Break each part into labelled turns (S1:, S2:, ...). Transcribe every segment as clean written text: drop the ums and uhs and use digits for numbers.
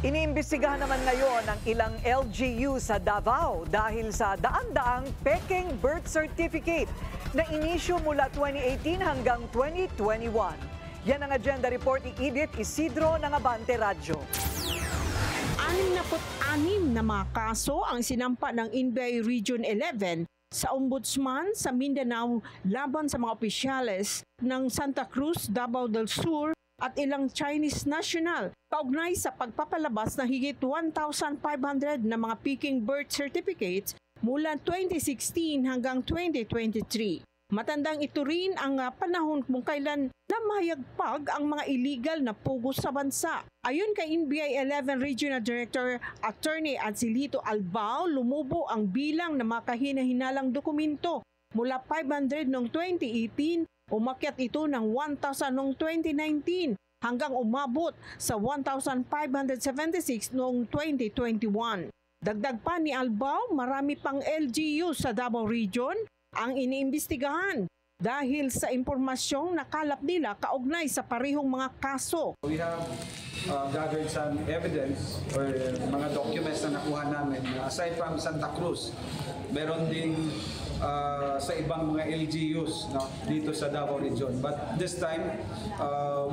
S1: Iniimbestigahan naman ngayon ang ilang LGU sa Davao dahil sa daan-daang peking birth certificate na inisyu mula 2018 hanggang 2021. Yan ang agenda report ni Edith Isidro ng Abante Radyo.
S2: 66 na mga kaso ang sinampa ng NBI Region 11 sa Ombudsman sa Mindanao laban sa mga opisyales ng Santa Cruz, Davao del Sur at ilang Chinese national kaugnay sa pagpapalabas ng higit 1,500 na mga peking birth certificates mula 2016 hanggang 2023. Matandang ito rin ang panahon kung kailan namahayagpag ang mga illegal na pugos sa bansa. Ayon kay NBI 11 Regional Director Attorney Ancilito Albao, lumubo ang bilang ng mga kahina-hinalang dokumento mula 500 noong 2018, umakyat ito ng 1,000 noong 2019 hanggang umabot sa 1,576 noong 2021. Dagdag pa ni Albao, marami pang LGU sa Davao Region ang iniimbestigahan dahil sa impormasyong nakalap nila kaugnay sa parehong mga kaso.
S3: We have gathered some evidence or mga documents na nakuha namin. Aside from Santa Cruz, meron din sa ibang mga LGUs dito sa Davao Region. But this time,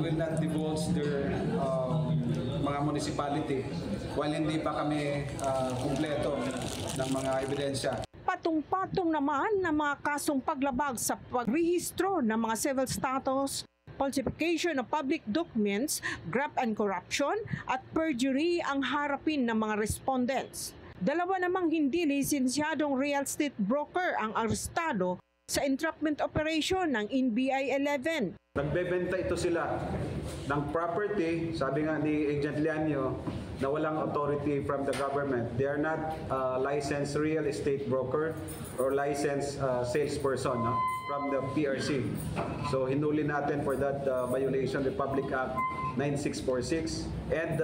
S3: will not divulge their mga municipality while hindi pa kami kumpleto ng mga ebidensya.
S2: Patong-patong naman na mga kasong paglabag sa pagrehistro ng mga civil status, falsification of public documents, graft and corruption at perjury ang harapin ng mga respondents. Dalawa namang hindi lisensyadong real estate broker ang arestado sa entrapment operation ng NBI 11.
S3: Nagbebenta ito sila ng property, sabi nga ni Agent Lianio, na walang authority from the government. They are not licensed real estate broker or licensed salesperson from the PRC. So hinuli natin for that violation Republic Act 9646 and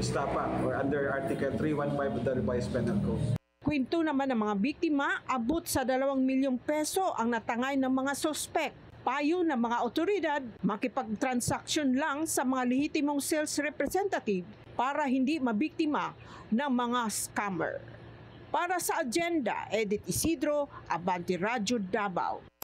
S3: STAPA or under Article 315 of the Revised Penal Code.
S2: Kwento naman ng mga biktima, abot sa 2 milyong peso ang natangay ng mga sospek. Payo ng mga otoridad, makipag-transaction lang sa mga lehitimong sales representative para hindi mabiktima ng mga scammer. Para sa agenda, Edith Isidro, Abante Radyo, Davao.